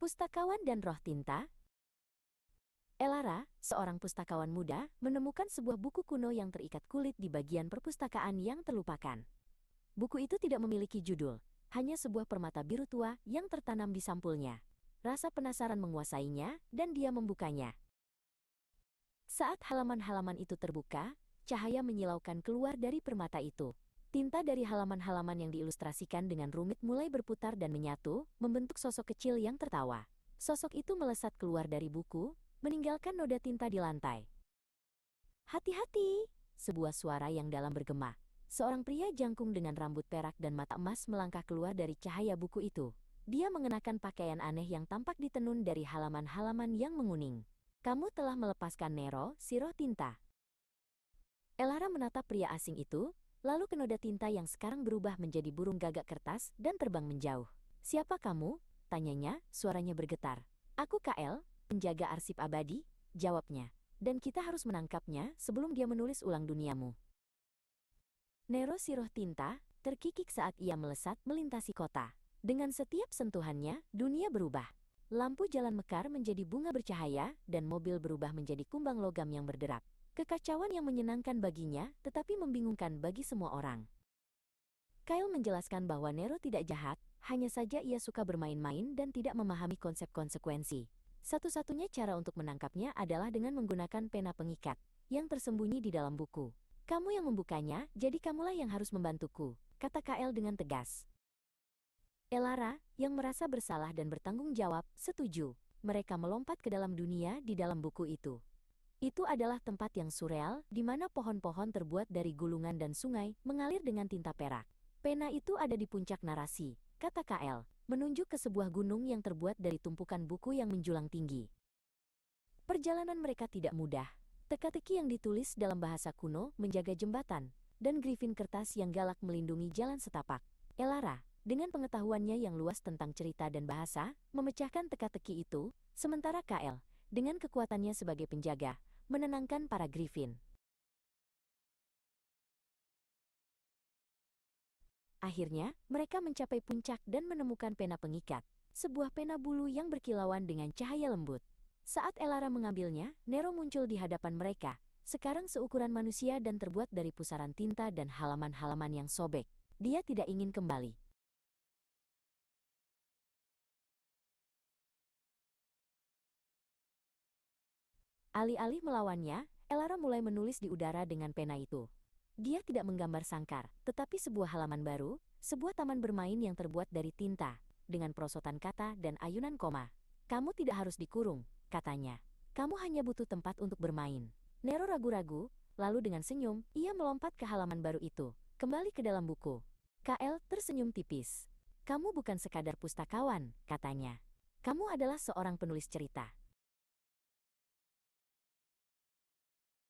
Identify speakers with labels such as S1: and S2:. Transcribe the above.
S1: Pustakawan dan Roh Tinta. Elara, seorang pustakawan muda, menemukan sebuah buku kuno yang terikat kulit di bagian perpustakaan yang terlupakan. Buku itu tidak memiliki judul, hanya sebuah permata biru tua yang tertanam di sampulnya. Rasa penasaran menguasainya, dan dia membukanya. Saat halaman-halaman itu terbuka, cahaya menyilaukan keluar dari permata itu. Tinta dari halaman-halaman yang diilustrasikan dengan rumit mulai berputar dan menyatu, membentuk sosok kecil yang tertawa. Sosok itu melesat keluar dari buku, meninggalkan noda tinta di lantai. "Hati-hati!" Sebuah suara yang dalam bergema. Seorang pria jangkung dengan rambut perak dan mata emas melangkah keluar dari cahaya buku itu. Dia mengenakan pakaian aneh yang tampak ditenun dari halaman-halaman yang menguning. "Kamu telah melepaskan Nero, si roh tinta." Elara menatap pria asing itu, lalu ke noda tinta yang sekarang berubah menjadi burung gagak kertas dan terbang menjauh. "Siapa kamu?" tanyanya, suaranya bergetar. "Aku KL, penjaga arsip abadi," jawabnya. "Dan kita harus menangkapnya sebelum dia menulis ulang duniamu." Nero si roh tinta terkikik saat ia melesat melintasi kota. Dengan setiap sentuhannya, dunia berubah. Lampu jalan mekar menjadi bunga bercahaya, dan mobil berubah menjadi kumbang logam yang berderap. Kekacauan yang menyenangkan baginya, tetapi membingungkan bagi semua orang. Kyle menjelaskan bahwa Nero tidak jahat, hanya saja ia suka bermain-main dan tidak memahami konsep konsekuensi. Satu-satunya cara untuk menangkapnya adalah dengan menggunakan pena pengikat, yang tersembunyi di dalam buku. "Kamu yang membukanya, jadi kamulah yang harus membantuku," kata Kyle dengan tegas. Elara, yang merasa bersalah dan bertanggung jawab, setuju. Mereka melompat ke dalam dunia di dalam buku itu. Itu adalah tempat yang surreal, di mana pohon-pohon terbuat dari gulungan dan sungai mengalir dengan tinta perak. "Pena itu ada di puncak narasi," kata Kyle, menunjuk ke sebuah gunung yang terbuat dari tumpukan buku yang menjulang tinggi. Perjalanan mereka tidak mudah. Teka-teki yang ditulis dalam bahasa kuno menjaga jembatan, dan grifin kertas yang galak melindungi jalan setapak. Elara, dengan pengetahuannya yang luas tentang cerita dan bahasa, memecahkan teka-teki itu, sementara Kyle, dengan kekuatannya sebagai penjaga, menenangkan para Griffin. Akhirnya, mereka mencapai puncak dan menemukan pena pengikat, sebuah pena bulu yang berkilauan dengan cahaya lembut. Saat Elara mengambilnya, Nero muncul di hadapan mereka, sekarang seukuran manusia dan terbuat dari pusaran tinta dan halaman-halaman yang sobek. Dia tidak ingin kembali. Alih-alih melawannya, Elara mulai menulis di udara dengan pena itu. Dia tidak menggambar sangkar, tetapi sebuah halaman baru, sebuah taman bermain yang terbuat dari tinta, dengan perosotan kata dan ayunan koma. "Kamu tidak harus dikurung," katanya. "Kamu hanya butuh tempat untuk bermain." Nero ragu-ragu, lalu dengan senyum, ia melompat ke halaman baru itu, kembali ke dalam buku. KL tersenyum tipis. "Kamu bukan sekadar pustakawan," katanya. "Kamu adalah seorang penulis cerita."